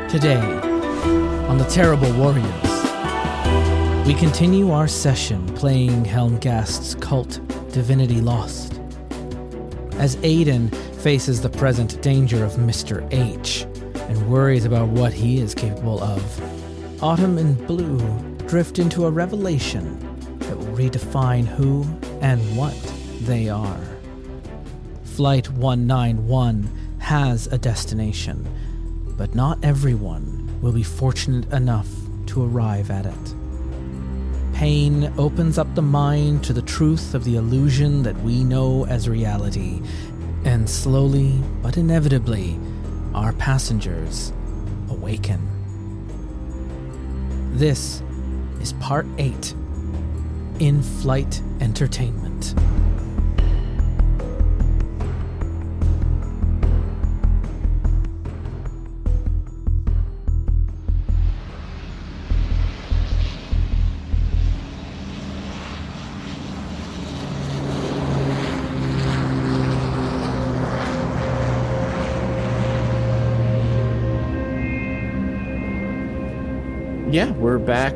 Today, on the Terrible Warriors, we continue our session playing Helmgast's Kult, Divinity Lost. As Aiden faces the present danger of Mr. H and worries about what he is capable of, Autumn and Blue drift into a revelation that will redefine who and what they are. Flight 191 has a destination, but not everyone will be fortunate enough to arrive at it. Pain opens up the mind to the truth of the illusion that we know as reality, and slowly but inevitably, our passengers awaken. This is Part 8, In-Flight Entertainment. Yeah, we're back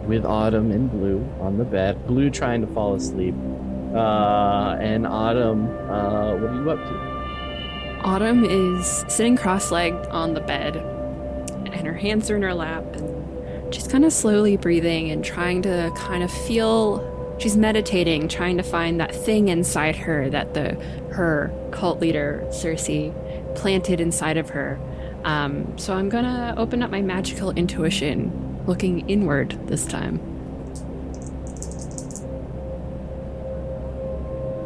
with Autumn and Blue on the bed. Blue trying to fall asleep. And Autumn, what are you up to? Autumn is sitting cross-legged on the bed, and her hands are in her lap, and she's kind of slowly breathing and trying to kind of feel, she's meditating, trying to find that thing inside her that her cult leader, Circe, planted inside of her. So I'm gonna open up my magical intuition, looking inward this time.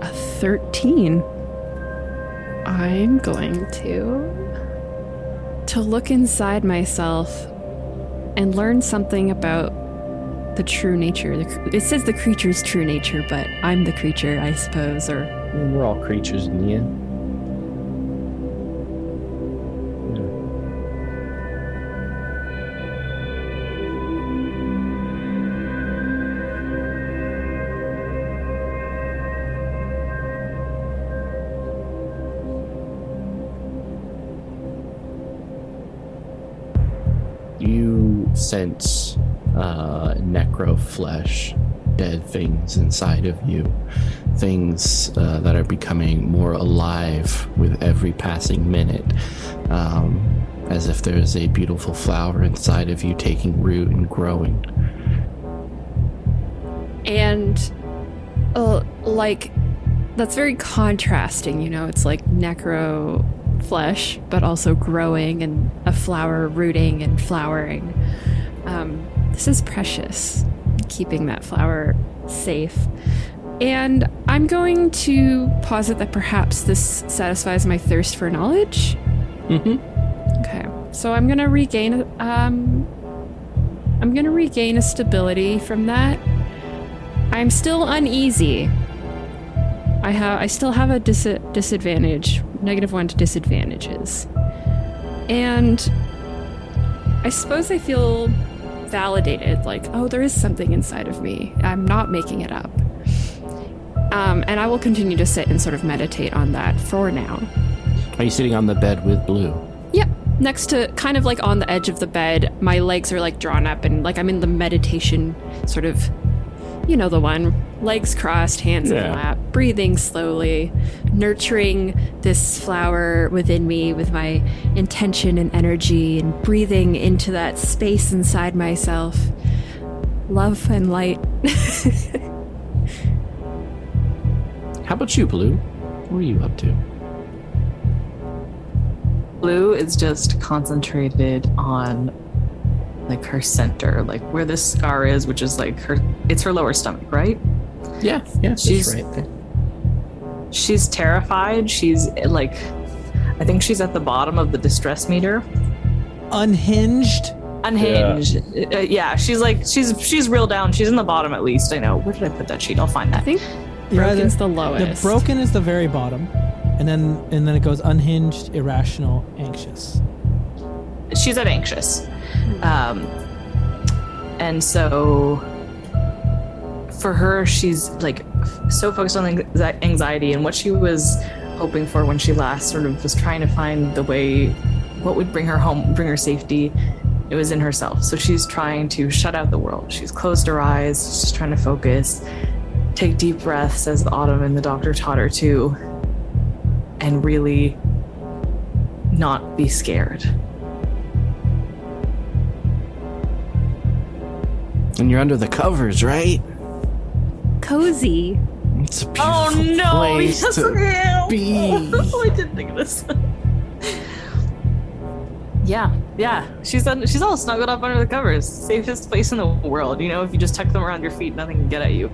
A 13. I'm going to look inside myself and learn something about the true nature. It says the creature's true nature, but I'm the creature, I suppose, or... We're all creatures in the end. You sense necro flesh, dead things inside of you, things that are becoming more alive with every passing minute, as if there's a beautiful flower inside of you taking root and growing. And, that's very contrasting, it's like necro flesh, but also growing, and a flower rooting and flowering. This is precious, keeping that flower safe. And I'm going to posit that perhaps this satisfies my thirst for knowledge. Mm-hmm. Okay, so I'm gonna regain a stability from that. I'm still uneasy. I still have a disadvantage, -1 to disadvantages. And I suppose I feel validated, like, oh, there is something inside of me. I'm not making it up. And I will continue to sit and sort of meditate on that for now. Are you sitting on the bed with Blue? Yep, next to, kind of like on the edge of the bed. My legs are like drawn up and like I'm in the meditation sort of, the one, legs crossed, hands in lap, breathing slowly, nurturing this flower within me with my intention and energy, and breathing into that space inside myself. Love and light. How about you, Blue? What are you up to? Blue is just concentrated on like her center, like where this scar is, which is like it's her lower stomach, right? Yeah, she's right there. She's terrified. She's like, I think she's at the bottom of the distress meter. Unhinged. Yeah, she's real down. She's in the bottom at least. I know. Where did I put that sheet? I'll find that. I think broken's the lowest. The broken is the very bottom, and then it goes unhinged, irrational, anxious. She's at anxious. And so for her, she's like so focused on anxiety and what she was hoping for when she last sort of was trying to find the way what would bring her home, bring her safety. It was in herself. So she's trying to shut out the world. She's closed her eyes. She's trying to focus, take deep breaths, as Autumn and the doctor taught her to, and really not be scared. And you're under the covers, right? Cozy. It's a beautiful place to be. I didn't think of this. Yeah. She's all snuggled up under the covers. Safest place in the world. You know, if you just tuck them around your feet, nothing can get at you.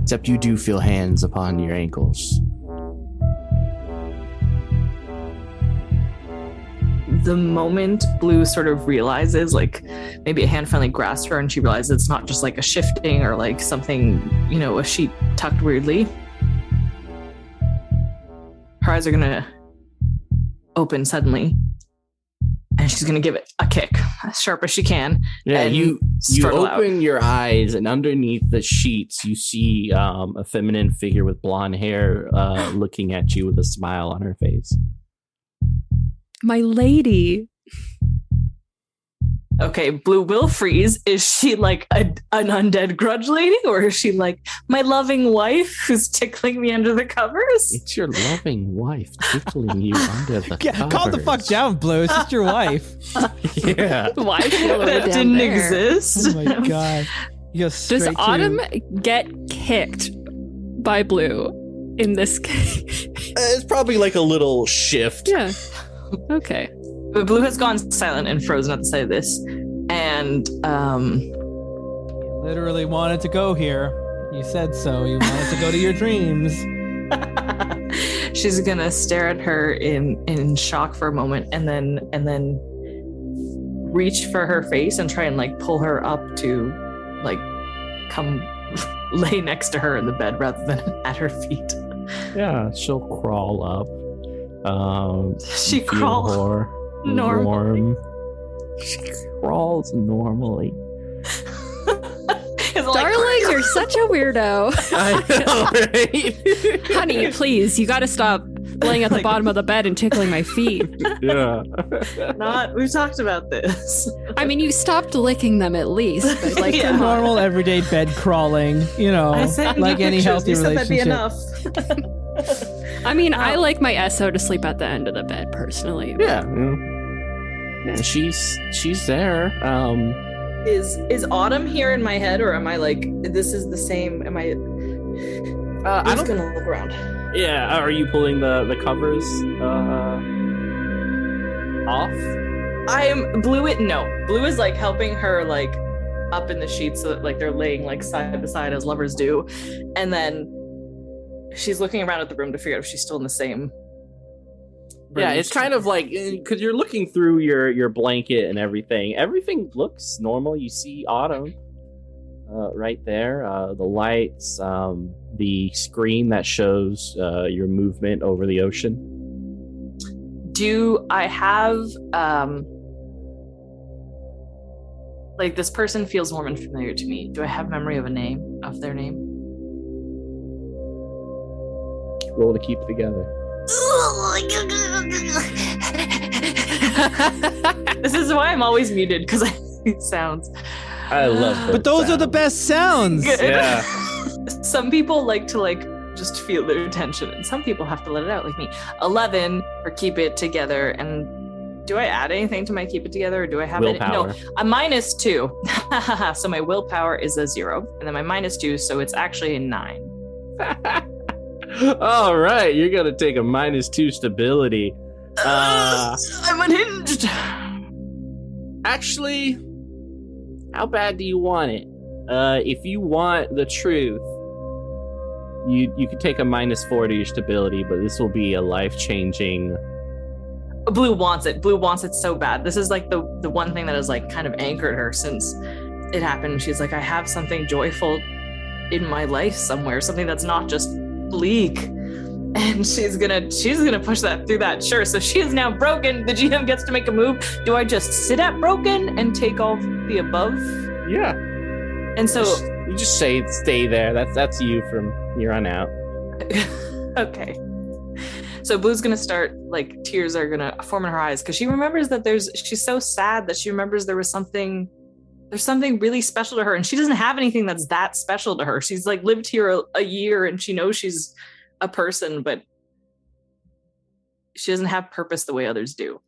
Except you do feel hands upon your ankles. The moment Blue sort of realizes, like, maybe a hand finally grasps her and she realizes it's not just like a shifting or like something, you know, a sheet tucked weirdly, her eyes are gonna open suddenly and she's gonna give it a kick as sharp as she can. Yeah, and you open out. your eyes, and underneath the sheets you see a feminine figure with blonde hair looking at you with a smile on her face. My lady. Okay, Blue will freeze. Is she like an undead grudge lady, or is she like my loving wife who's tickling me under the covers? It's your loving wife tickling you under the covers. Calm the fuck down, Blue. It's just your wife. Yeah. Why That didn't exist. Oh my god. You go straight Does to- Autumn get kicked by Blue in this case? It's probably like a little shift. Yeah. Okay. But Blue has gone silent and frozen at the sight of this, and literally wanted to go here. You said so. You wanted to go to your dreams. she's gonna stare at her in shock for a moment, and then reach for her face and try and like pull her up to like come lay next to her in the bed rather than at her feet. Yeah, she'll crawl up. She feel crawls more normally. warm. She crawls normally. Darling, you're such a weirdo. I know, right? Honey, please, you gotta stop laying at the bottom of the bed and tickling my feet. Yeah. We've talked about this. I mean, you stopped licking them at least, but like, Yeah. come on. Normal everyday bed crawling, you know, I sent like you any pictures. healthy You said that'd be relationship. enough. I mean, I like my SO to sleep at the end of the bed personally. Yeah. Yeah, she's there. Is Autumn here in my head, or am I like this is the same? Am I? I I'm don't. just gonna look around. Yeah. Are you pulling the covers off? Blue is like helping her like up in the sheets so that like they're laying like side by side as lovers do, and then she's looking around at the room to figure out if she's still in the same room. Yeah, it's kind of like because you're looking through your blanket and everything. Everything looks normal. You see Autumn right there. The lights, the screen that shows your movement over the ocean. Do I have like this person feels warm and familiar to me? Do I have memory of their name? Roll to keep it together. This is why I'm always muted, because I make sounds. I love But those are the best sounds. Yeah. Some people like to just feel their tension, and some people have to let it out, like me. 11 for keep it together. And do I add anything to my keep it together, or do I have Willpower. No, a -2. So my willpower is a 0, and then my -2, so it's actually a 9. All right, you're gonna take a -2 stability. I'm unhinged. Actually, how bad do you want it? If you want the truth, you could take a -4 to your stability, but this will be a life-changing. Blue wants it. Blue wants it so bad. This is like the one thing that has like kind of anchored her since it happened. She's like, I have something joyful in my life somewhere, something that's not just bleak. And she's gonna push that through that. Sure. So she is now broken. The GM gets to make a move. Do I just sit at broken and take all the above? Yeah. And so You just say stay there. That's you from here on out. okay. So Blue's gonna start, like, tears are gonna form in her eyes because she remembers that she's so sad that she remembers there's something really special to her, and she doesn't have anything that's that special to her. She's like lived here a year and she knows she's a person, but she doesn't have purpose the way others do.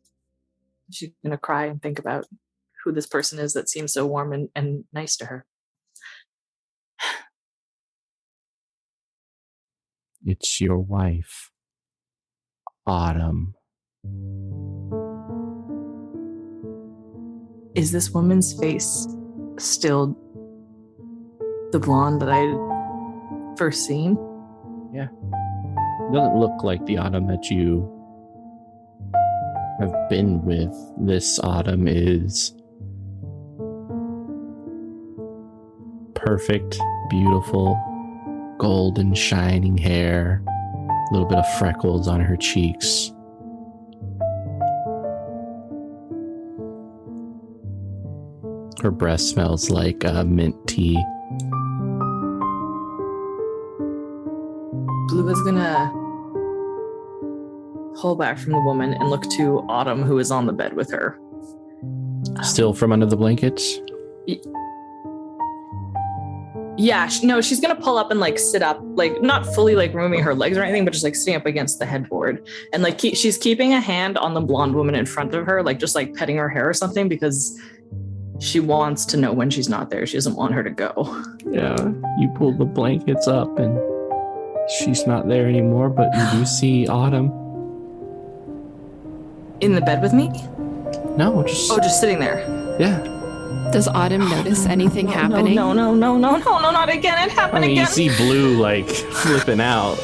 She's gonna cry and think about who this person is that seems so warm and nice to her. It's your wife, Autumn. Is this woman's face still the blonde that I first seen? Yeah. It doesn't look like the Autumn that you have been with. This Autumn is perfect, beautiful, golden shining hair, a little bit of freckles on her cheeks. Her breath smells like mint tea. Blue is gonna pull back from the woman and look to Autumn, who is on the bed with her. Still from under the blankets? Yeah, she's gonna pull up and like sit up, like not fully like removing her legs or anything, but just like sitting up against the headboard. And like she's keeping a hand on the blonde woman in front of her, like just like petting her hair or something, because she wants to know when she's not there. She doesn't want her to go. Yeah, you pull the blankets up and she's not there anymore, but you do see Autumn. In the bed with me? No, just sitting there. Yeah. Does Autumn notice anything happening? No, not again. It happened again. You see Blue like flipping out.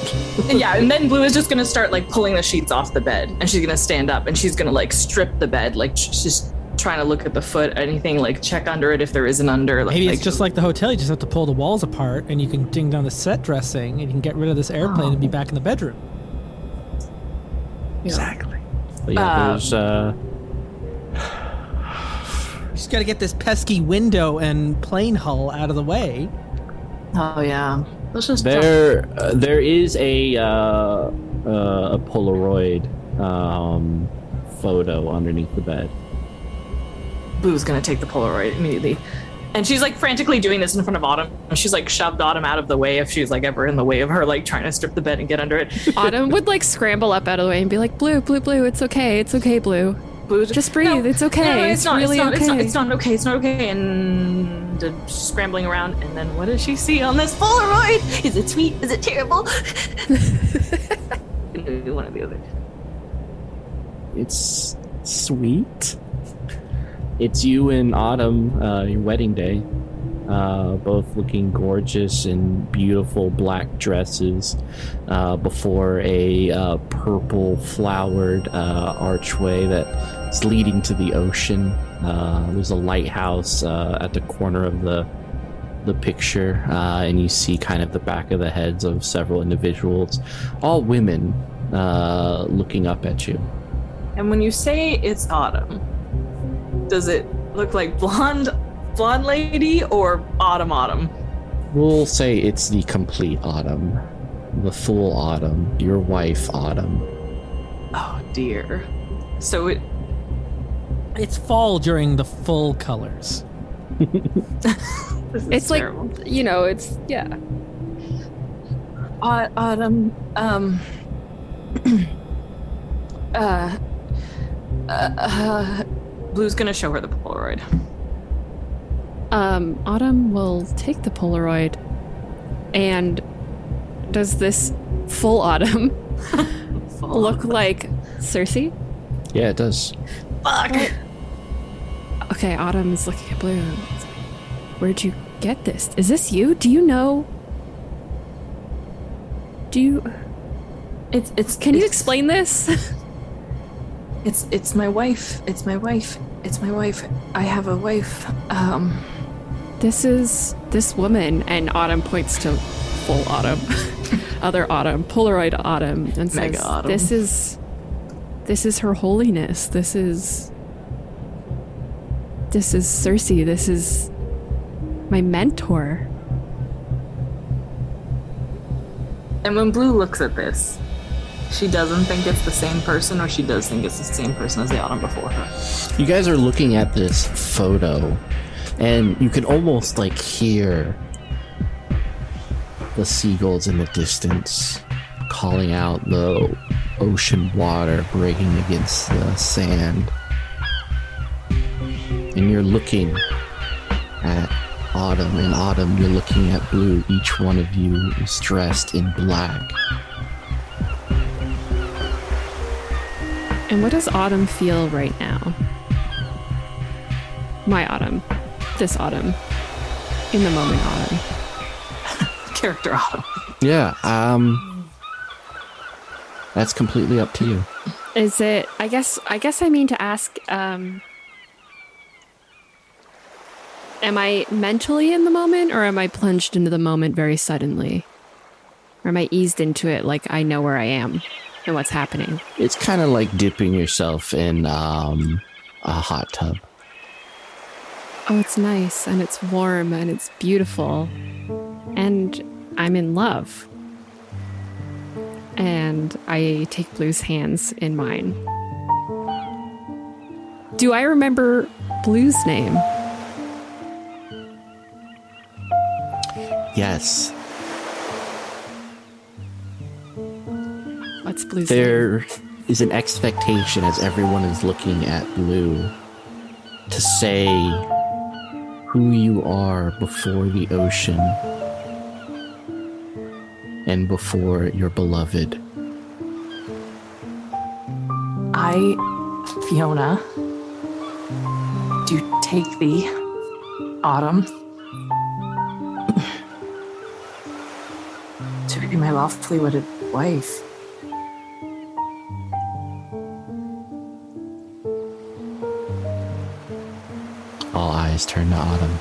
Yeah, and then Blue is just gonna start like pulling the sheets off the bed, and she's gonna stand up and she's gonna like strip the bed, like she's trying to look at the foot, anything, like check under it if there is an under. Maybe it's just like the hotel. You just have to pull the walls apart and you can ding down the set dressing and you can get rid of this airplane and be back in the bedroom. Exactly. But yeah, there's just got to get this pesky window and plane hull out of the way. Oh yeah. Let's just there is a Polaroid photo underneath the bed. Blue's gonna take the Polaroid immediately. And she's like frantically doing this in front of Autumn. She's like shoved Autumn out of the way if she's like ever in the way of her, like trying to strip the bed and get under it. Autumn would like scramble up out of the way and be like, Blue, it's okay, Blue. Blue just breathe, no, it's okay. No, it's not okay. It's not okay. And scrambling around, and then what does she see on this Polaroid? Is it sweet? Is it terrible? One or the other. It's sweet. It's you and Autumn, your wedding day, both looking gorgeous in beautiful black dresses before a purple flowered archway that's leading to the ocean. There's a lighthouse at the corner of the picture, and you see kind of the back of the heads of several individuals, all women, looking up at you. And when you say it's Autumn, does it look like blonde lady or Autumn? We'll say it's the complete Autumn, the full Autumn, your wife Autumn. Oh dear. So it's fall during the full colors. It's terrible. Like, it's yeah. Autumn. Blue's gonna show her the Polaroid. Autumn will take the Polaroid, and does this full Autumn look like Cersei? Yeah, it does. Fuck. Okay, Autumn is looking at Blue. Where'd you get this? Is this you? Do you know? Can you explain this? It's my wife. It's my wife. I have a wife. This is this woman, and Autumn points to full Autumn, other Autumn, Polaroid Autumn, and says, Mega Autumn. This is her holiness. This is Cersei. This is my mentor. And when Blue looks at this, She doesn't think it's the same person, or she does think it's the same person as the autumn before her? You guys are looking at this photo, and you can almost like hear the seagulls in the distance calling out the ocean water breaking against the sand. And you're looking at Autumn. In Autumn, you're looking at Blue. Each one of you is dressed in black. And what does Autumn feel right now? My Autumn. This Autumn. In the moment Autumn. Character Autumn. Yeah, that's completely up to you. Is it, I guess I mean to ask, am I mentally in the moment, or am I plunged into the moment very suddenly? Or am I eased into it like I know where I am and what's happening? It's kind of like dipping yourself in a hot tub. Oh, it's nice, and it's warm, and it's beautiful. And I'm in love. And I take Blue's hands in mine. Do I remember Blue's name? Yes. What's Blue's name? There is an expectation as everyone is looking at Blue to say who you are before the ocean and before your beloved. I, Fiona, do take thee, Autumn, to be my lawfully wedded wife. All eyes turn to Autumn.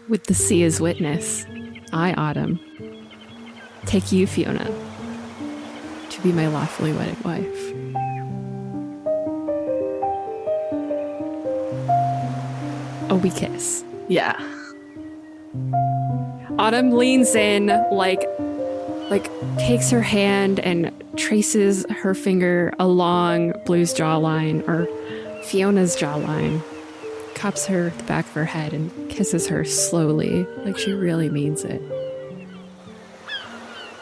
With the sea as witness, I, Autumn, take you, Fiona, to be my lawfully wedded wife. Oh, we kiss. Yeah. Autumn leans in, like takes her hand and traces her finger along Blue's jawline, or Fiona's jawline, cups her at the back of her head and kisses her slowly, like she really means it.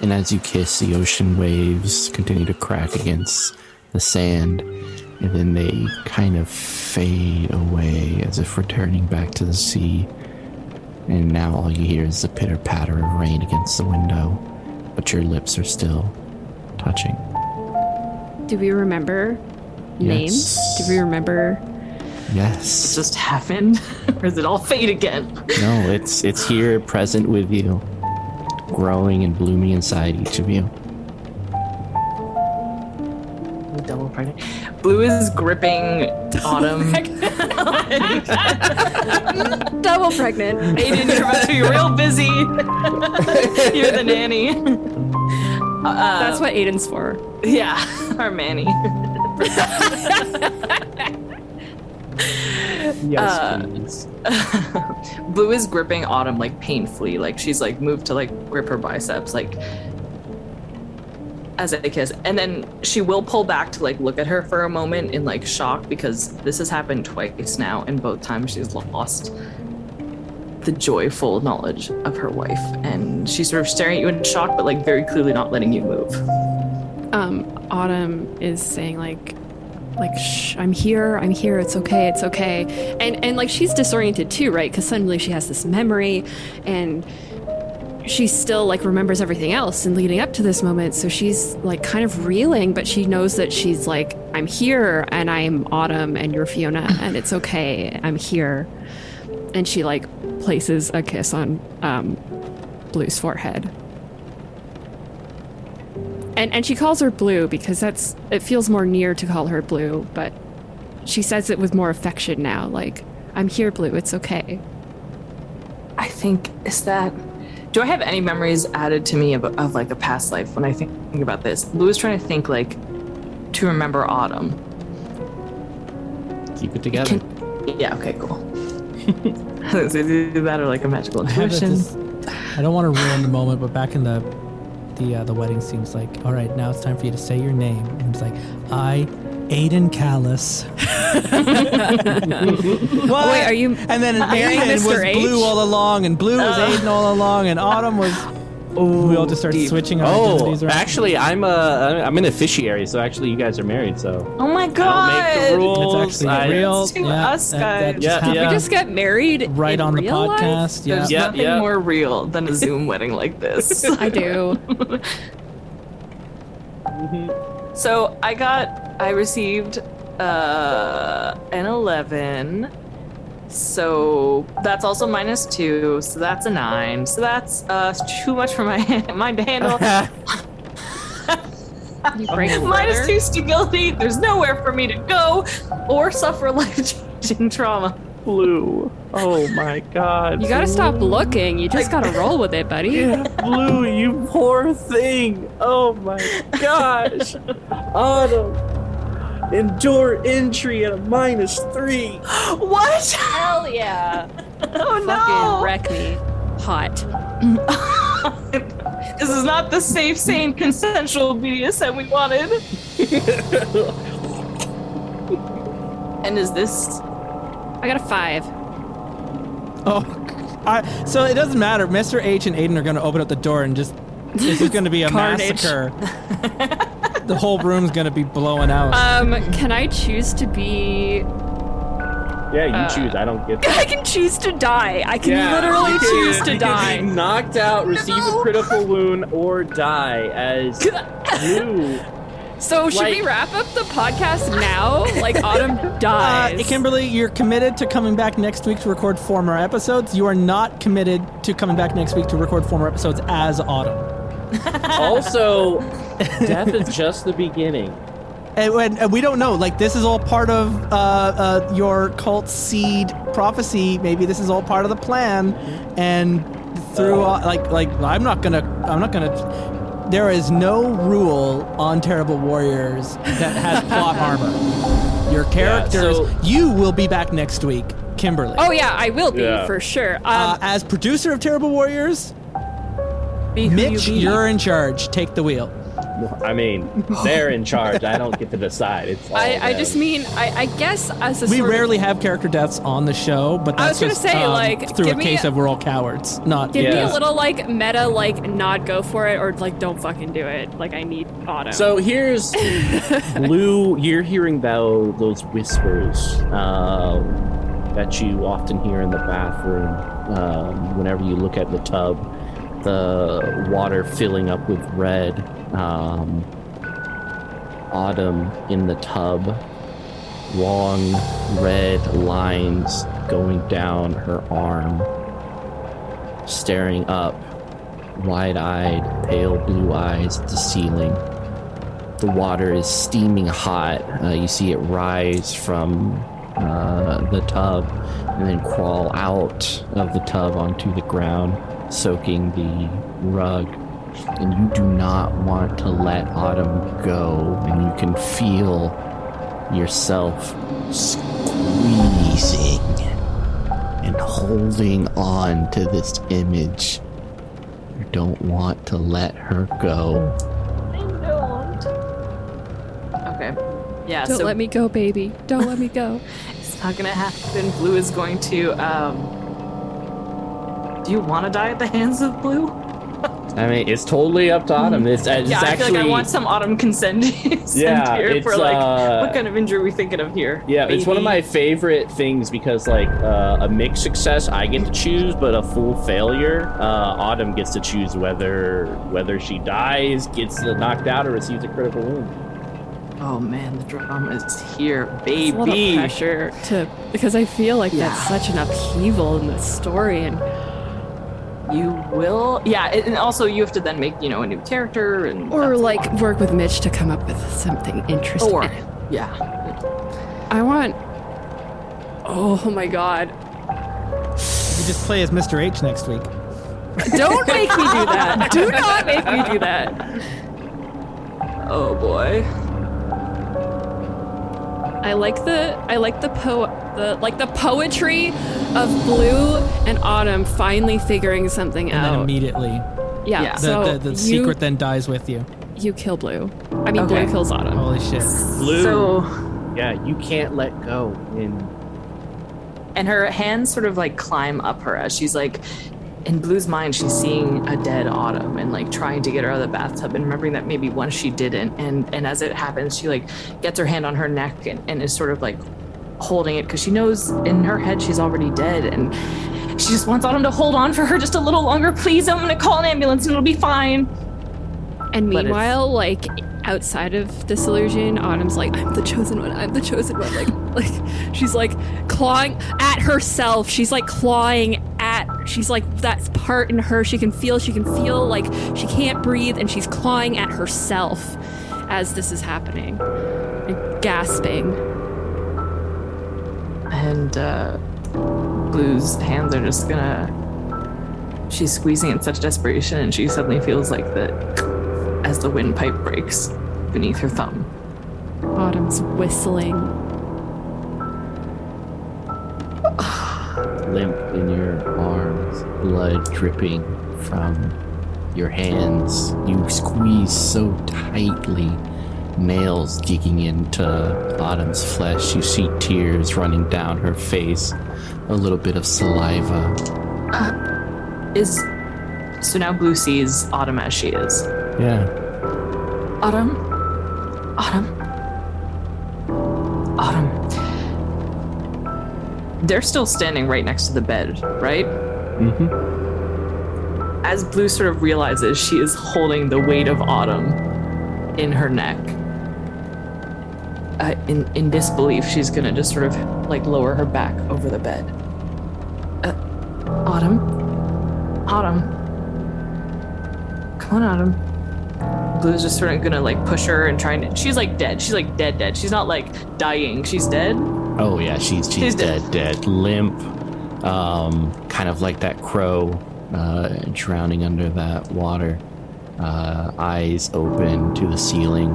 And as you kiss, the ocean waves continue to crack against the sand, and then they kind of fade away as if returning back to the sea. And now all you hear is the pitter-patter of rain against the window, but your lips are still touching. Do we remember names? Yes. Do we remember? Yes. It just happened? Or is it all fate again? No, it's here, present with you, growing and blooming inside each of you. Double pregnant. Blue is gripping Autumn. Double pregnant. Aiden, you're about to be real busy. You're the nanny. That's what Aiden's for. Yeah, our Manny. Yes, please. Blue is gripping Autumn like painfully, like she's like moved to like grip her biceps, like as I kiss. And then she will pull back to like look at her for a moment in like shock, because this has happened twice now, and both times she's lost the joyful knowledge of her wife, and she's sort of staring at you in shock, but like very clearly not letting you move. Autumn is saying like shh, I'm here, it's okay. And like she's disoriented too, right? Because suddenly she has this memory, and she still like remembers everything else and leading up to this moment, so she's like kind of reeling, but she knows that she's like, I'm here, and I'm Autumn, and you're Fiona, and it's okay, I'm here. And she like places a kiss on Blue's forehead. And she calls her Blue because it feels more near to call her Blue, but she says it with more affection now, like, I'm here, Blue, it's okay. I think, do I have any memories added to me of like a past life when I think about this? Blue is trying to think like to remember Autumn. Keep it together. Yeah, okay, cool. Is it that or like a magical intuition? I don't want to ruin the moment, but back in the the wedding scene. It's like, all right, now it's time for you to say your name. And it's like, I, Aiden Callus. What? Wait, are you And then marrying Aiden was Mr. H? Blue all along, and Blue was Aiden all along, and Autumn was. We all just started switching our identities around. Actually, I'm an officiary, so actually you guys are married, so. Oh my I don't god! make the rules. It's actually real. It's to us guys. just Yeah, happened yeah. We just get married right in on the real life? podcast. Yeah. There's nothing more real than a Zoom wedding like this. I do. So I received an 11. So that's also -2. So that's a 9. So that's too much for my mind to handle. You break -2 stability. There's nowhere for me to go or suffer life-changing trauma. Blue. Oh my god. You gotta stop looking. You just gotta roll with it, buddy. Yeah, Blue, you poor thing. Oh my gosh. Autumn. Endure entry at a -3. What? Hell yeah. Oh Fucking no! wreck me. Hot. This is not the safe, sane, consensual BDSM we wanted. And is this? I got a 5. Oh, so it doesn't matter. Mr. H and Aiden are going to open up the door and just. This is going to be a Carnage. massacre. The whole room's going to be blowing out. Can I choose to be... Yeah, you choose. I don't get I can choose to die. I can literally choose to you die. can be knocked out, receive a critical wound, or die as Blue. So should we wrap up the podcast now? Like Autumn dies. Kimberly, you're committed to coming back next week to record 4 more episodes. You are not committed to coming back next week to record 4 more episodes as Autumn. Also, death is just the beginning. And we don't know. Like, this is all part of your cult seed prophecy. Maybe this is all part of the plan. And through I'm not gonna. There is no rule on Terrible Warriors that has plot armor. Your characters. You will be back next week, Kimberly. Oh yeah, I will be for sure. As producer of Terrible Warriors, Mitch, you're in charge. Take the wheel. I mean, they're in charge. I don't get to decide. It's all I them. just mean, I guess as a We sort rarely of, have character deaths on the show, but that's I was gonna just, say, like, through a give me case of we're all cowards. Not give me Yeah. a little like meta, like not go for it or like don't fucking do it. Like I need Autumn. So here's Blue. You're hearing those whispers that you often hear in the bathroom whenever you look at the tub. The water filling up with red. Autumn in the tub. Long red lines going down her arm. Staring up. Wide-eyed, pale blue eyes at the ceiling. The water is steaming hot. You see it rise from the tub and then crawl out of the tub onto the ground, soaking the rug. And you do not want to let Autumn go, and you can feel yourself squeezing and holding on to this image. You don't want to let her go. I don't. Okay. Yeah, don't so let me go, baby. Don't let me go. it's not gonna happen. Blue is going to do you want to die at the hands of Blue? I mean, it's totally up to Autumn. It's I actually, feel like I want some Autumn consent here it's, for like what kind of injury are we thinking of here? Yeah, Baby? it's one of my favorite things because like a mixed success I get to choose, but a full failure, Autumn gets to choose whether she dies, gets knocked out, or receives a critical wound. Oh man, the drama is here, baby. It's a lot of pressure because I feel like that's such an upheaval in the story, and You will, and also you have to then make a new character and or like work with Mitch to come up with something interesting. I want. Oh my god! You just play as Mr. H next week. Don't make me do that. Do not make me do that. Oh boy. I like the poetry of Blue and Autumn finally figuring something And then out. immediately. Yeah. Yeah. So The secret then dies with you. You kill Blue. I mean, Okay. Blue kills Autumn. Holy shit. Blue. So, Yeah, you can't let go. and her hands sort of like climb up her as she's like, in Blue's mind, she's seeing a dead Autumn and like trying to get her out of the bathtub and remembering that maybe once she didn't. And as it happens, she like gets her hand on her neck and is sort of like holding it because she knows in her head she's already dead. And she just wants Autumn to hold on for her just a little longer. Please, I'm going to call an ambulance and it'll be fine. And But meanwhile, like outside of this illusion, Autumn's like, I'm the chosen one. I'm the chosen one. Like she's like clawing at herself. She's like clawing at. She's like that part in her. She can feel like she can't breathe, and she's clawing at herself as this is happening, and gasping. And Blue's hands are just gonna. She's squeezing in such desperation, and she suddenly feels like that as the windpipe breaks beneath her thumb. Autumn's whistling. Limp in your arms, blood dripping from your hands. You squeeze so tightly, nails digging into Autumn's flesh. You see tears running down her face, a little bit of saliva. So now Blue sees Autumn as she is. Yeah. Autumn. They're still standing right next to the bed, right? Mm-hmm. As Blue sort of realizes she is holding the weight of Autumn in her neck, in disbelief, she's gonna just sort of like lower her back over the bed. Autumn. Come on, Autumn. Blue's just sort of gonna like push her and trying to. She's like dead. She's like dead. She's not like dying. She's dead. Oh yeah, she's dead. Limp, kind of like that crow, drowning under that water. Eyes open to the ceiling,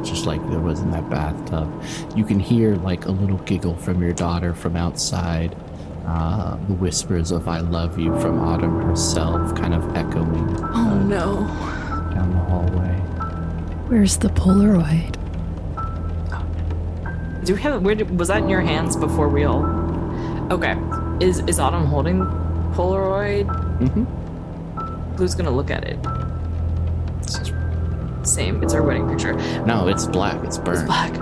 just like there was in that bathtub. You can hear like a little giggle from your daughter from outside. The whispers of "I love you" from Autumn herself, kind of echoing. Oh no. Down the hallway. Where's the Polaroid? Do we have? Was that in your hands before we all? Okay. Is Autumn holding Polaroid? Mm-hmm. Who's gonna look at it? Same. It's our wedding picture. No, it's black. It's burned. It's black.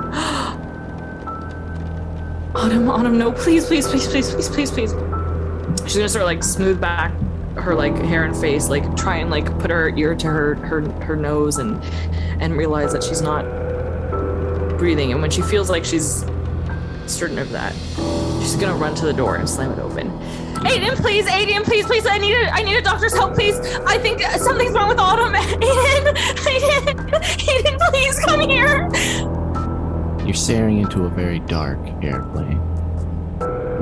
Autumn, no, please. She's gonna sort of like smooth back her like hair and face, like try and like put her ear to her nose and realize that she's not breathing. And when she feels like she's certain of that, she's gonna run to the door and slam it open. Aiden, please, I need a doctor's help, please. I think something's wrong with Autumn. Aiden, please come here. You're staring into a very dark airplane.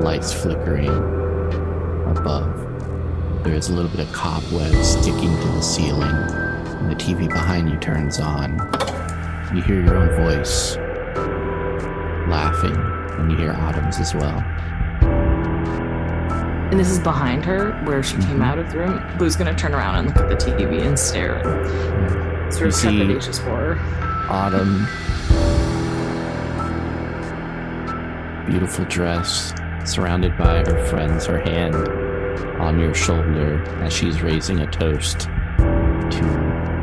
Lights flickering above. There is a little bit of cobwebs sticking to the ceiling. And the TV behind you turns on. You hear your own voice laughing, and you hear Autumn's as well. And this is behind her, where she came out of the room. Blue's gonna turn around and look at the TV and stare and sort of trepidatious horror. Autumn, beautiful dress, surrounded by her friends, her hand on your shoulder as she's raising a toast to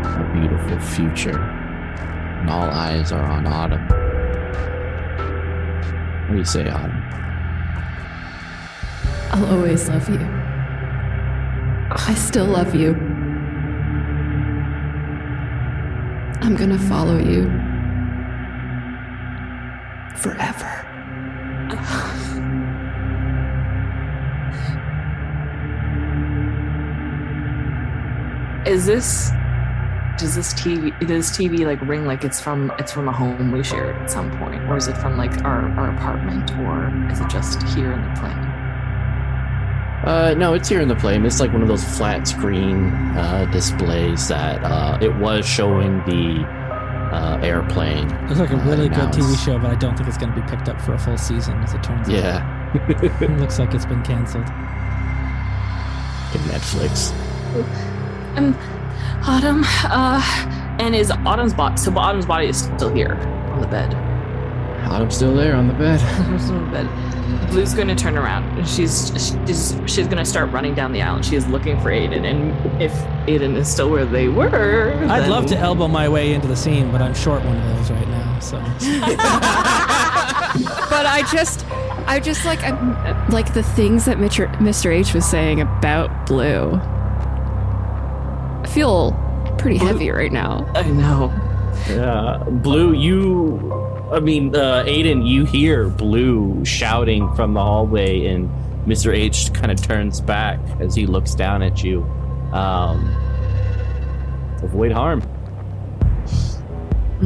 a beautiful future. And all eyes are on Autumn. What do you say, Autumn? I'll always love you. I still love you. I'm gonna follow you. Forever. Does this TV like ring like it's from a home we shared at some point, or is it from like our apartment, or is it just here in the plane? No, it's here in the plane. It's like one of those flat screen displays that it was showing the airplane. Looks like a really good now TV it's- show, but I don't think it's going to be picked up for a full season, as it turns out. Yeah. It looks like it's been canceled. In Netflix. Autumn, and is Autumn's body, so Autumn's body is still here on the bed. Autumn's still there on the bed. On the bed. Blue's going to turn around, and she's going to start running down the aisle. She is looking for Aiden, and if Aiden is still where they were, I'd love to elbow my way into the scene, but I'm short one of those right now, so. But I'm like the things that Mr. H was saying about Blue. I feel pretty heavy right now. I know. Blue, Aiden, you hear Blue shouting from the hallway, and Mr. H kind of turns back as he looks down at you. Avoid harm.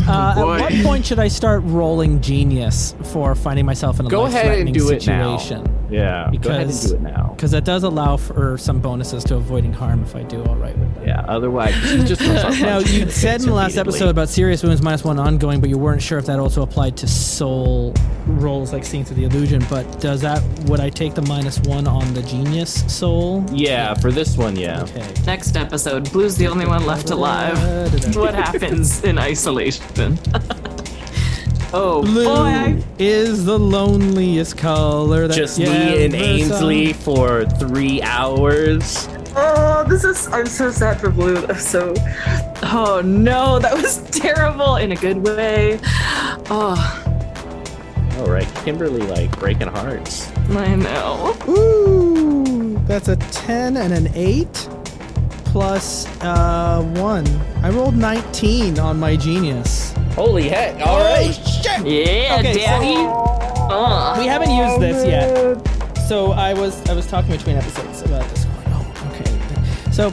At what point should I start rolling genius for finding myself in a life-threatening situation? Yeah, go ahead and do it now. Because that does allow for some bonuses to avoiding harm if I do all right with that. Yeah, otherwise, you just Now, you said in the last episode about serious wounds -1 ongoing, but you weren't sure if that also applied to soul rolls, like seeing through the illusion. But would I take the -1 on the genius soul? Yeah, for this one, yeah. Okay. Next episode, Blue's the only one left alive. What happens in isolation? Oh, Blue boy. is the loneliest color. Just me and Ainslie for 3 hours. Oh, I'm so sad for Blue. Oh no, that was terrible in a good way. Oh. All right, Kimberly, breaking hearts. I know. Ooh, that's a 10 and an 8 plus 1. I rolled 19 on my genius. Holy heck! All right. Shit! Yeah, Okay, Daddy. We haven't used this yet. So I was talking between episodes about this one. Oh, okay. So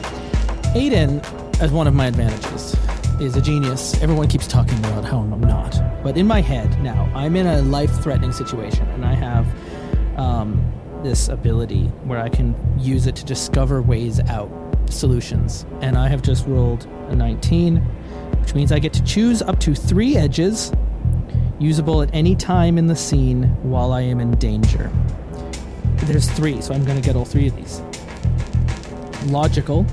Aiden, as one of my advantages, is a genius. Everyone keeps talking about how I'm not. But in my head now, I'm in a life-threatening situation, and I have this ability where I can use it to discover ways out, solutions. And I have just rolled a 19, which means I get to choose up to 3 edges usable at any time in the scene while I am in danger. There's 3, so I'm going to get all 3 of these. Logical.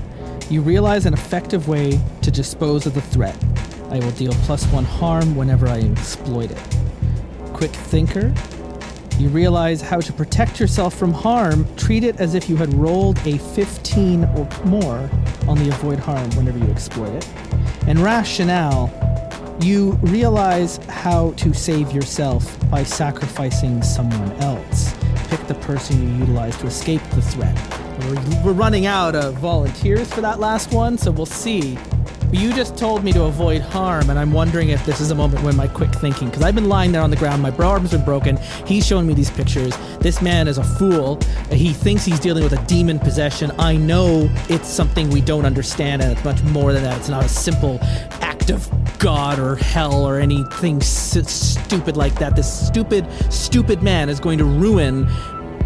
You realize an effective way to dispose of the threat. I will deal +1 harm whenever I exploit it. Quick thinker. You realize how to protect yourself from harm. Treat it as if you had rolled a 15 or more on the avoid harm whenever you exploit it. And rationale. You realize how to save yourself by sacrificing someone else. Pick the person you utilize to escape the threat. We're running out of volunteers for that last one, so we'll see. You just told me to avoid harm, and I'm wondering if this is a moment when my quick thinking, because I've been lying there on the ground, my arms been broken, he's showing me these pictures, this man is a fool, he thinks he's dealing with a demon possession, I know it's something we don't understand, and it's much more than that, it's not a simple act of God or hell or anything stupid like that. This stupid man is going to ruin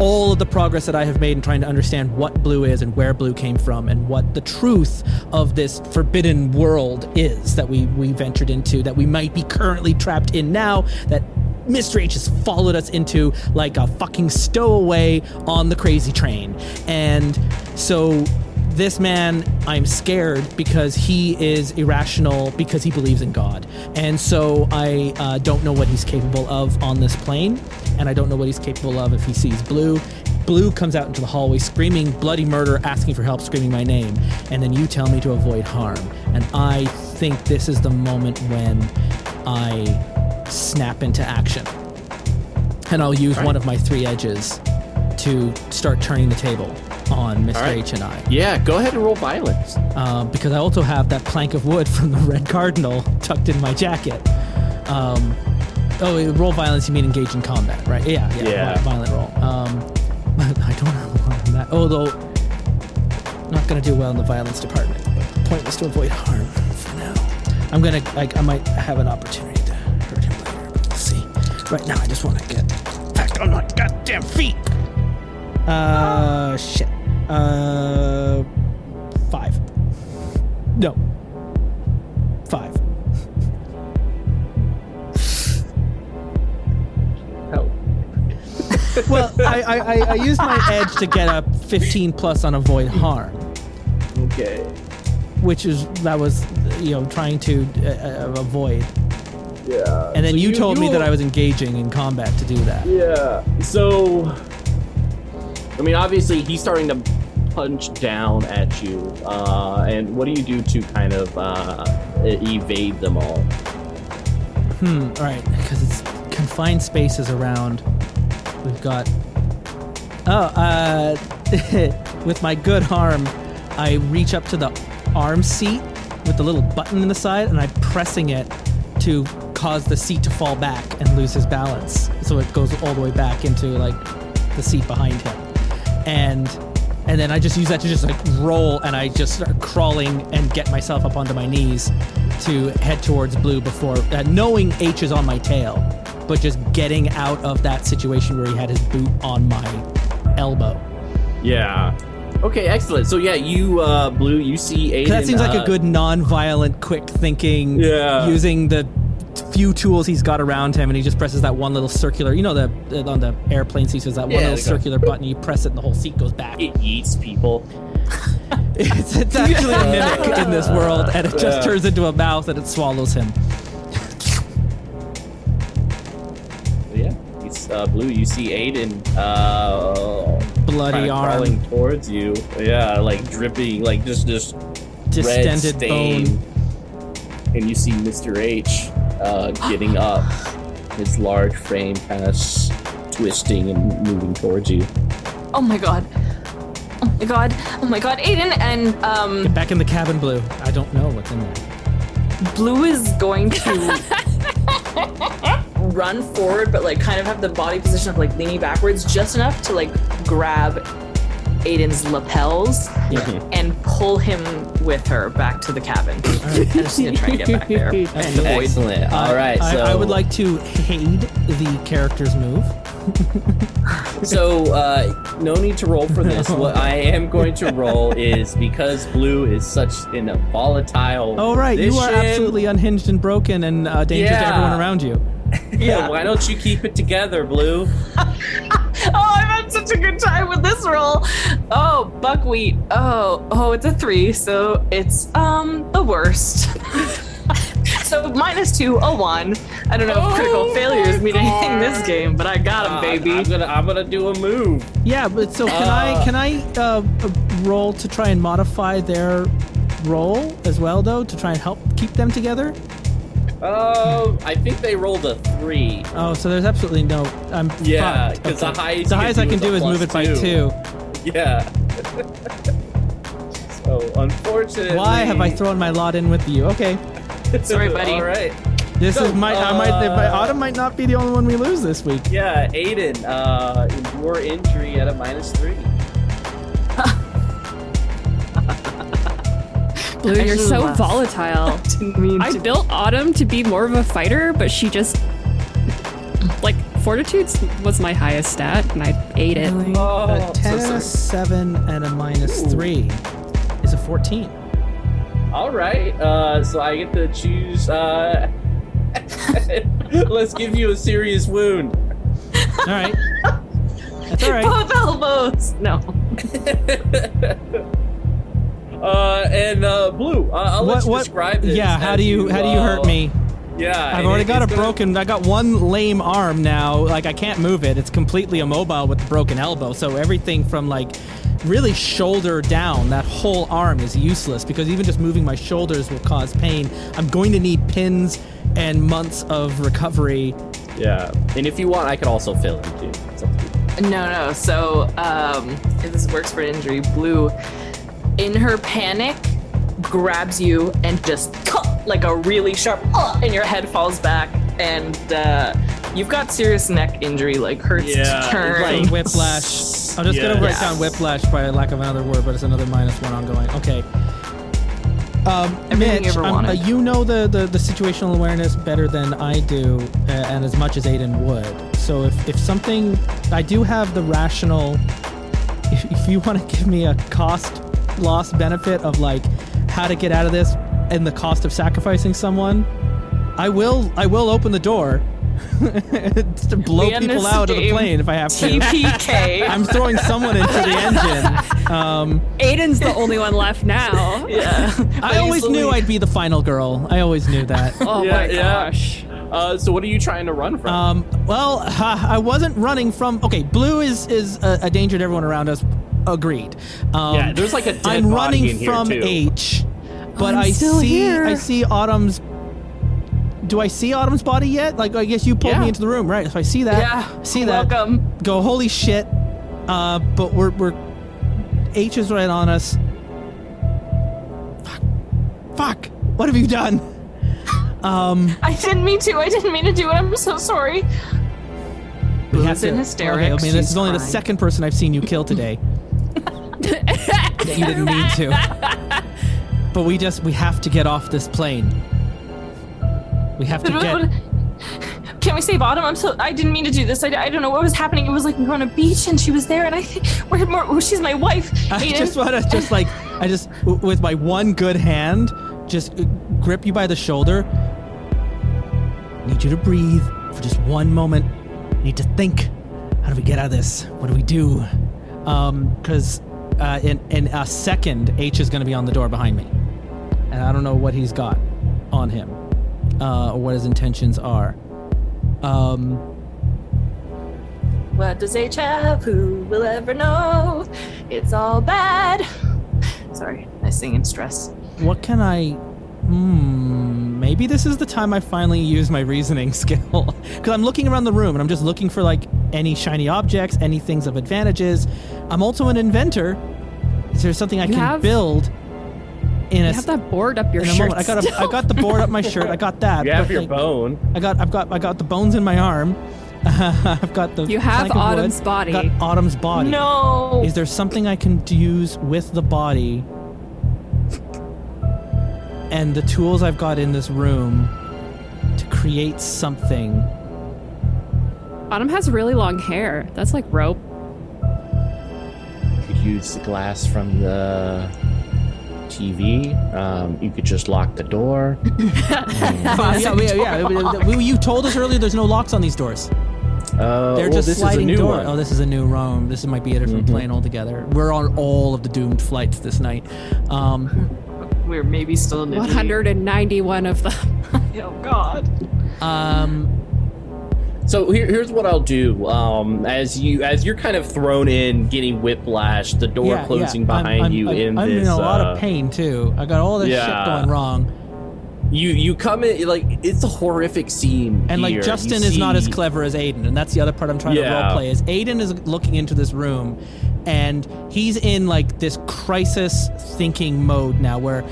all of the progress that I have made in trying to understand what Blue is and where Blue came from and what the truth of this forbidden world is that we ventured into, that we might be currently trapped in now, that Mr. H has followed us into like a fucking stowaway on the crazy train. And so this man, I'm scared because he is irrational because he believes in God. And so I don't know what he's capable of on this plane, and I don't know what he's capable of if he sees Blue. Blue comes out into the hallway screaming bloody murder, asking for help, screaming my name, and then you tell me to avoid harm. And I think this is the moment when I snap into action. And I'll use one of my 3 edges to start turning the table on Mr. H and I. Yeah, go ahead and roll violence. Because I also have that plank of wood from the Red Cardinal tucked in my jacket. Roll violence, you mean engage in combat, right? Yeah. Violent roll. I don't have a lot on that. Although, not going to do well in the violence department. But the point was to avoid harm for now. I might have an opportunity to hurt him later, but we'll see. Right now, I just want to get back on my goddamn feet. Shit. 5. No. 5. Oh. Well, I used my edge to get up 15 plus on avoid harm. Okay. which that was trying to avoid. Yeah. And then So you told me that I was engaging in combat to do that. Yeah. So, I mean, obviously he's starting to punch down at you. And what do you do to kind of evade them all? All right, because it's confined spaces around. We've got. With my good arm, I reach up to the arm seat with the little button in the side, and I'm pressing it to cause the seat to fall back and lose his balance, so it goes all the way back into like the seat behind him, and then I just use that to just like roll, and I just start crawling and get myself up onto my knees to head towards Blue before knowing H is on my tail, but just getting out of that situation where he had his boot on my elbow. Yeah. Okay, excellent. So yeah, you, Blue, you see Aiden. That seems like a good non-violent, quick thinking, using the few tools he's got around him, and he just presses that one little circular, on the airplane seats, there's that one little circular button, you press it and the whole seat goes back. It eats people. It's actually a mimic in this world, and it just turns into a mouth and it swallows him. Yeah, it's, Blue, you see Aiden, bloody arm crawling towards you. Yeah, like dripping, like just distended red stain. bone. And you see Mr. H getting up, his large frame kind of twisting and moving towards you. Oh my god. Oh my god. Oh my god, Aiden, and Get back in the cabin, Blue. I don't know what's in there. Blue is going to run forward, but like kind of have the body position of like leaning backwards just enough to like grab Aiden's lapels and pull him with her back to the cabin. I'm just gonna try and get back there and avoid. Excellent. All right. So I would like to aid the character's move. So, no need to roll for this. What I am going to roll is, because Blue is such in a volatile Oh, right. You are position, absolutely unhinged and broken and dangerous to everyone around you. Yeah, why don't you keep it together, Blue? Oh, I've had such a good time with this roll. Oh, buckwheat. Oh, it's a 3, so it's the worst. So -2, a 1. I don't know if critical failures mean anything this game, but I got him, baby. I'm gonna do a move. Yeah, but so can I roll to try and modify their roll as well, though, to try and help keep them together? I think they rolled a 3. Oh, so there's absolutely no. I'm Yeah, fucked. because Okay. the highest I can do is move it by 2. Yeah. So unfortunately, Why have I thrown my lot in with you? Okay, Sorry, buddy. All right. this is my Autumn might not be the only one we lose this week. Yeah, Aiden, your injury at a -3. Blue, you're Actually, so less. volatile. Didn't mean I to. built Autumn to be more of a fighter, but she just like Fortitude was my highest stat, and I ate it. Really? A 10 so and a 7 and a -3 is a 14. All right. So I get to choose. Let's give you a serious wound. All right, that's all right. Both elbows. No. And Blue, I'll let you describe this. Yeah, how do you hurt me? Yeah, I've already got I got one lame arm now. Like, I can't move it. It's completely immobile with the broken elbow. So everything from like really shoulder down, that whole arm is useless, because even just moving my shoulders will cause pain. I'm going to need pins and months of recovery. Yeah, and if you want, I could also fill in too. It's up to you. No. So, if this works for an injury, Blue, in her panic, grabs you and just like a really sharp, and your head falls back, and you've got serious neck injury, like hurts to turn. Like whiplash. I'm just gonna write down whiplash by lack of another word, but it's another -1 ongoing. Okay. Everything Mitch, you ever wanted. you know the situational awareness better than I do, and as much as Aiden would. So if something, I do have the rational. If you want to give me a cost loss benefit of like how to get out of this and the cost of sacrificing someone, I will open the door to blow We end people this out of the game. plane if I have to. TPK. I'm throwing someone into the engine. Aiden's the only one left now. Yeah. I always knew I'd be the final girl. I always knew that. Oh Yeah, my yeah. gosh. So what are you trying to run from? Well, I wasn't running from. Okay, blue is a danger to everyone around us. Agreed. Yeah, there's like a dead I'm body running in here, from too. H, but I'm still here. I see Autumn's. Do I see Autumn's body yet? Like, I guess you pulled Yeah. me into the room, right? So I see that. Yeah. See that. Welcome. Go, holy shit. But we're H is right on us. Fuck. What have you done? I didn't mean to. I didn't mean to do it. I'm so sorry. We Blue's in hysterics. Okay, I mean, this She's is only the crying. second person I've seen you kill today. That you didn't need to. But we have to get off this plane. We have to get. Can we save Autumn? I didn't mean to do this. I don't know what was happening. It was like we were on a beach and she was there, and I think she's my wife. I Aiden. just want to with my one good hand, just grip you by the shoulder. Need you to breathe for just one moment. Need to think. How do we get out of this? What do we do? Because in a second, H is going to be on the door behind me, and I don't know what he's got on him, or what his intentions are. What does H have? Who will ever know? It's all bad. Sorry, I sing in stress. What can I... maybe this is the time I finally use my reasoning skill. Because I'm looking around the room, and I'm just looking for, like, any shiny objects, any things of advantages. I'm also an inventor. Is there something I can build in You have that board up your in a shirt. moment? I got the board up my shirt. I got that. you have but, your like, bone. I got the bones in my arm. I've got the... You have plank of wood. Autumn's body. Got Autumn's body. No. Is there something I can use with the body and the tools I've got in this room to create something? Autumn has really long hair. That's like rope. You could use the glass from the TV. You could just lock the door. You told us earlier there's no locks on these doors. They're just this sliding is a new door. one. Oh, this is a new room. This might be a different plane altogether. We're on all of the doomed flights this night. We're maybe still in the 191 of them. Oh God. So here's what I'll do. As you're kind of thrown in, getting whiplash, the door closing behind you. I'm in a lot of pain too. I got all this shit going wrong. You come in, like, it's a horrific scene. And like here. Justin is not as clever as Aiden, and that's the other part I'm trying to roleplay. Is Aiden is looking into this room, and he's in like this crisis thinking mode now. Where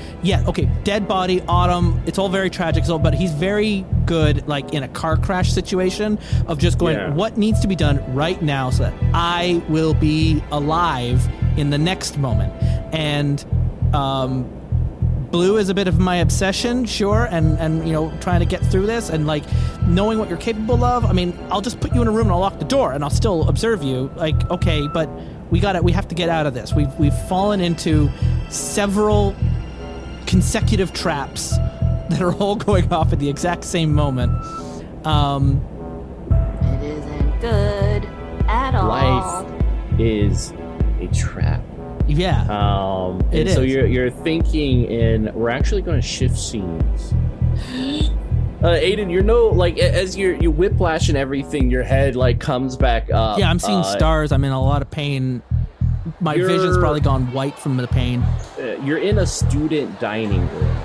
dead body, Autumn. It's all very tragic, but he's very good, like in a car crash situation, of just going, what needs to be done right now so that I will be alive in the next moment, and blue is a bit of my obsession, sure, and you know, trying to get through this and like knowing what you're capable of. I mean, I'll just put you in a room and I'll lock the door and I'll still observe you. Like, okay, but we have to get out of this. We've fallen into several consecutive traps that are all going off at the exact same moment. It isn't good at all. Life is a trap. Yeah. And so you're thinking, and we're actually going to shift scenes. Aiden, as you whiplash and everything, your head like comes back up. Yeah, I'm seeing stars. I'm in a lot of pain. My vision's probably gone white from the pain. You're in a student dining room.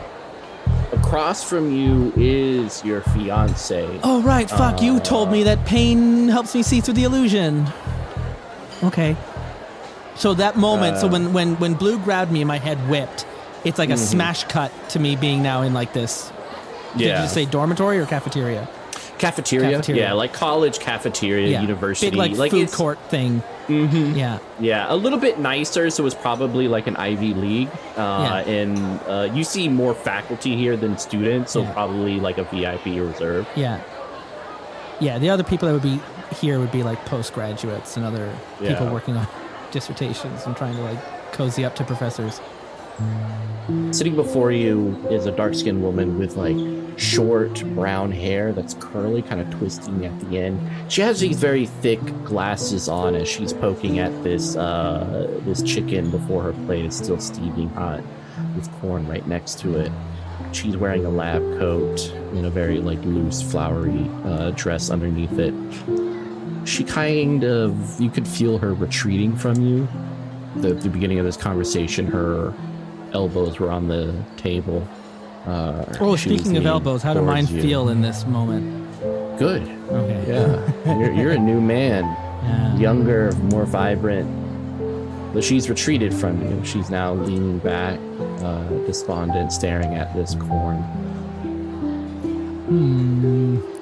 Across from you is your fiance. Oh right, fuck! You told me that pain helps me see through the illusion. Okay. So that moment, so when Blue grabbed me and my head whipped, it's like a smash cut to me being now in like this. Did you say dormitory or cafeteria? Cafeteria. Yeah, like college cafeteria, university. Big like food court thing. Mm-hmm. Yeah. Yeah, a little bit nicer, so it's probably like an Ivy League. And you see more faculty here than students, so probably like a VIP reserve. Yeah. Yeah, the other people that would be here would be like postgraduates and other people working on dissertations and trying to like cozy up to professors. Sitting before you is a dark-skinned woman with like short brown hair that's curly, kind of twisting at the end. She has these very thick glasses on as she's poking at this chicken before her plate is still steaming hot with corn right next to it. She's wearing a lab coat and a very loose flowery dress underneath it. She you could feel her retreating from you. At the beginning of this conversation, her elbows were on the table. Speaking of elbows, how do mine feel in this moment? Good. Okay. Yeah. You're a new man. Yeah. Younger, more vibrant. But she's retreated from you. She's now leaning back, despondent, staring at this corn.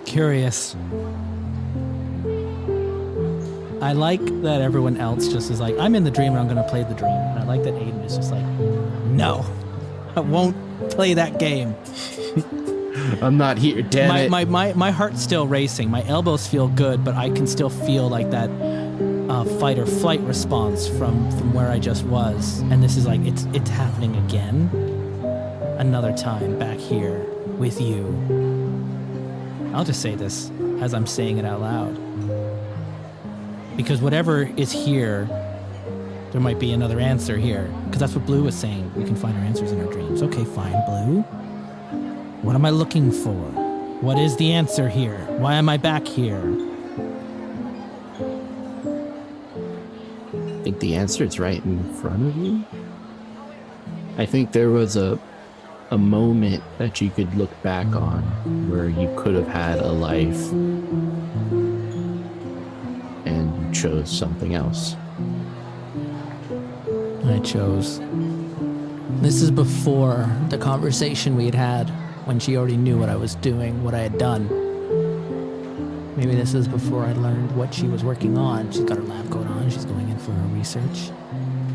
Curious. I like that everyone else just is like, I'm in the dream and I'm going to play the dream. And I like that Aiden is just like, no, I won't play that game. I'm not here, damn it. My heart's still racing. My elbows feel good, but I can still feel like that fight or flight response from where I just was. And this is like, it's happening again. Another time back here with you. I'll just say this as I'm saying it out loud. Because whatever is here, there might be another answer here. Because that's what Blue was saying. We can find our answers in our dreams. Okay, fine, Blue. What am I looking for? What is the answer here? Why am I back here? I think the answer is right in front of you. I think there was a moment that you could look back on where you could have had a life and you chose something else. I chose. This is before the conversation we had when she already knew what I was doing, what I had done. Maybe this is before I learned what she was working on. She's got her lab coat on. She's going in for her research.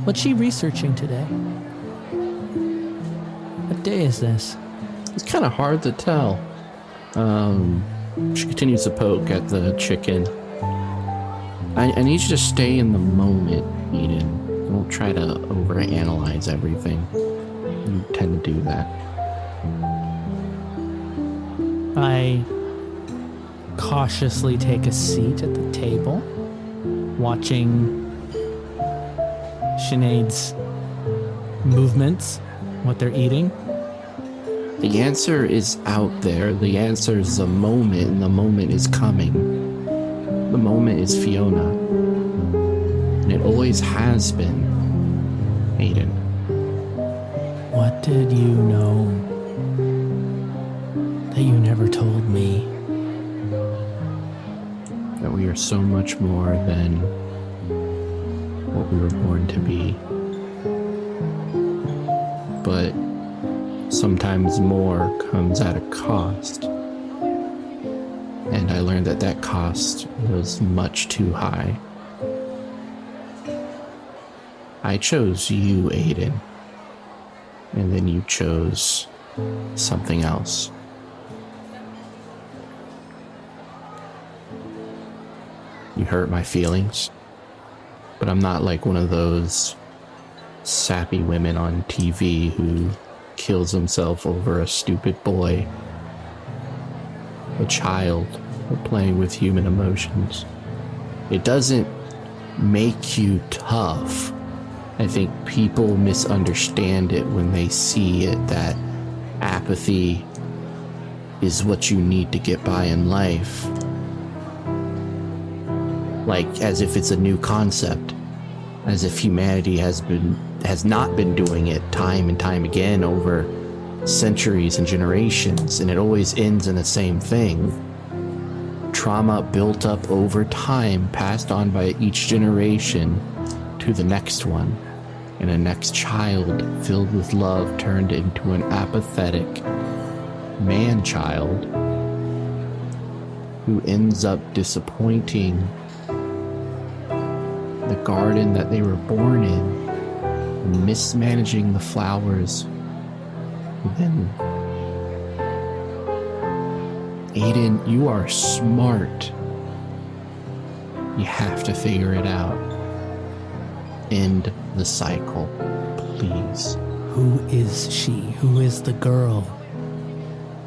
What's she researching today? What day is this? It's kind of hard to tell. She continues to poke at the chicken. I need you to stay in the moment, Eden. Don't try to overanalyze everything. You tend to do that. I cautiously take a seat at the table, watching Sinead's movements, what they're eating. The answer is out there. The answer is the moment, and the moment is coming. The moment is Fiona. And it always has been, Aiden. What did you know that you never told me? That we are so much more than what we were born to be. But sometimes more comes at a cost. And I learned that cost was much too high. I chose you, Aiden. And then you chose something else. You hurt my feelings, but I'm not like one of those sappy women on TV who kills himself over a stupid boy, a child, or playing with human emotions. It doesn't make you tough. I think people misunderstand it when they see it, that apathy is what you need to get by in life. Like as if it's a new concept, as if humanity has not been doing it time and time again over centuries and generations, and it always ends in the same thing. Trauma built up over time, passed on by each generation to the next one, and a next child filled with love turned into an apathetic man-child who ends up disappointing the garden that they were born in, mismanaging the flowers. Then, Aiden, you are smart. You have to figure it out. End the cycle, please. Who is she? Who is the girl?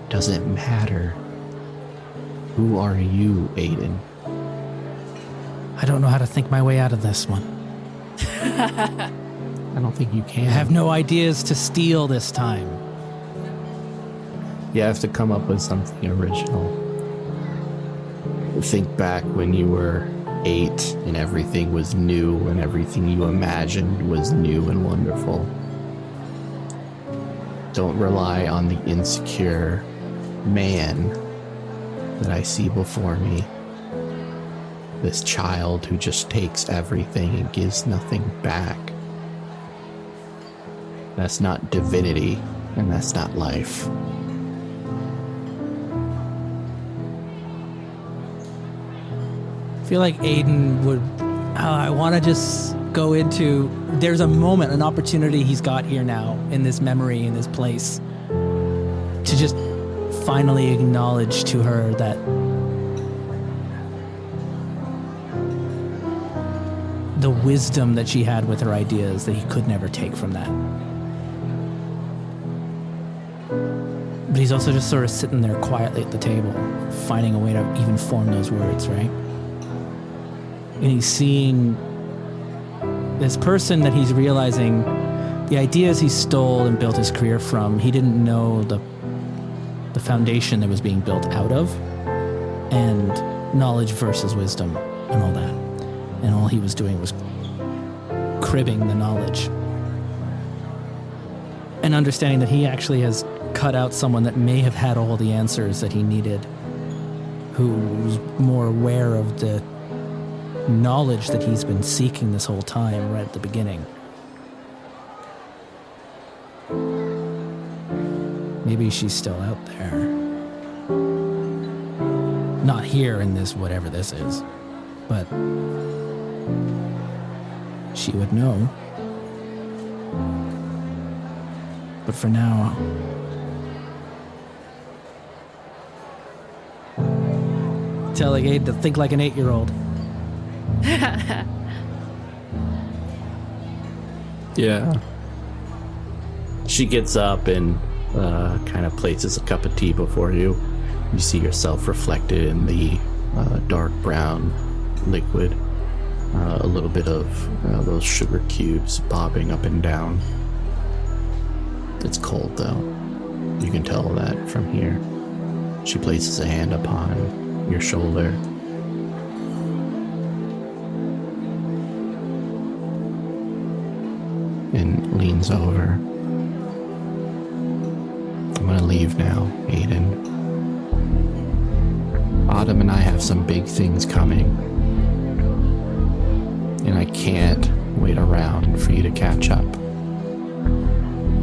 doesn't matter. Who are you, Aiden? I don't know how to think my way out of this one. I don't think you can. I have no ideas to steal this time. You have to come up with something original. Think back when you were 8 and everything was new and everything you imagined was new and wonderful. Don't rely on the insecure man that I see before me. This child who just takes everything and gives nothing back. That's not divinity, and that's not life. I feel like Aiden would... I want to just go into... There's a moment, an opportunity he's got here now, in this memory, in this place, to just finally acknowledge to her that the wisdom that she had with her ideas, that he could never take from that. But he's also just sort of sitting there quietly at the table, finding a way to even form those words, right? And he's seeing this person that he's realizing the ideas he stole and built his career from, he didn't know the foundation that was being built out of, and knowledge versus wisdom and all that. And all he was doing was cribbing the knowledge. And understanding that he actually has cut out someone that may have had all the answers that he needed, who was more aware of the knowledge that he's been seeking this whole time right at the beginning. Maybe she's still out there. Not here in this whatever this is, but she would know. But for now, telling Aiden to think like an 8-year-old. Yeah. She gets up and kind of places a cup of tea before you. You see yourself reflected in the dark brown liquid. A little bit of those sugar cubes bobbing up and down. It's cold though. You can tell that from here. She places a hand upon your shoulder. And leans over. I'm gonna leave now, Aiden. Autumn and I have some big things coming. And I can't wait around for you to catch up.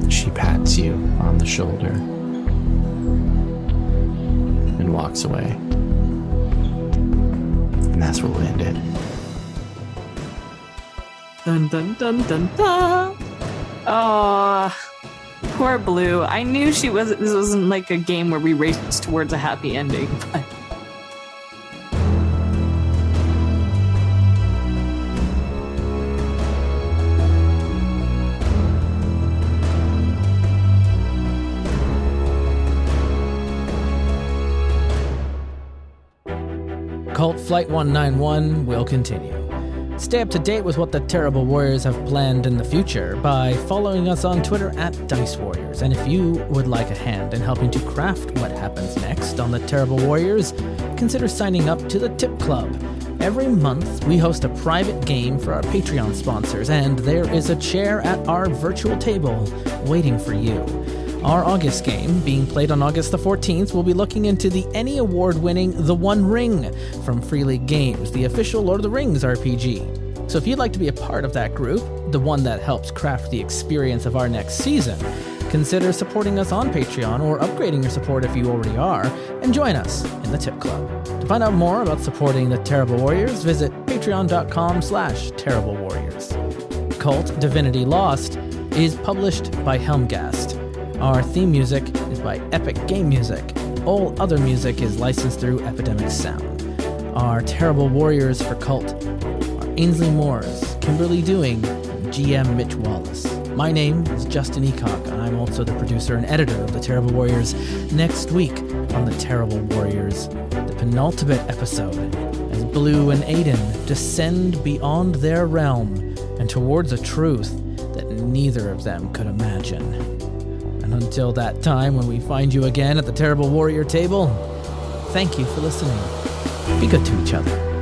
She pats you on the shoulder and walks away. And that's where we'll end it. Dun dun dun dun dun. Oh, poor Blue. I knew this wasn't like a game where we raced towards a happy ending, but Kult Flight 191 will continue. Stay up to date with what the Terrible Warriors have planned in the future by following us on Twitter at Dice Warriors. And if you would like a hand in helping to craft what happens next on the Terrible Warriors, consider signing up to the Tip Club. Every month, we host a private game for our Patreon sponsors, and there is a chair at our virtual table waiting for you. Our August game, being played on August the 14th, will be looking into the Emmy Award-winning The One Ring from Free League Games, the official Lord of the Rings RPG. So if you'd like to be a part of that group, the one that helps craft the experience of our next season, consider supporting us on Patreon or upgrading your support if you already are, and join us in the Tip Club. To find out more about supporting the Terrible Warriors, visit patreon.com/Terrible Warriors. Kult Divinity Lost is published by Helmgast. Our theme music is by Epic Game Music. All other music is licensed through Epidemic Sound. Our Terrible Warriors for Kult are Ainslie Moores, Kimberly Doing, and GM Mitch Wallace. My name is Justin Ecock, and I'm also the producer and editor of The Terrible Warriors. Next week on The Terrible Warriors, the penultimate episode, as Blue and Aiden descend beyond their realm and towards a truth that neither of them could imagine. And until that time when we find you again at the Terrible Warrior table, thank you for listening. Be good to each other.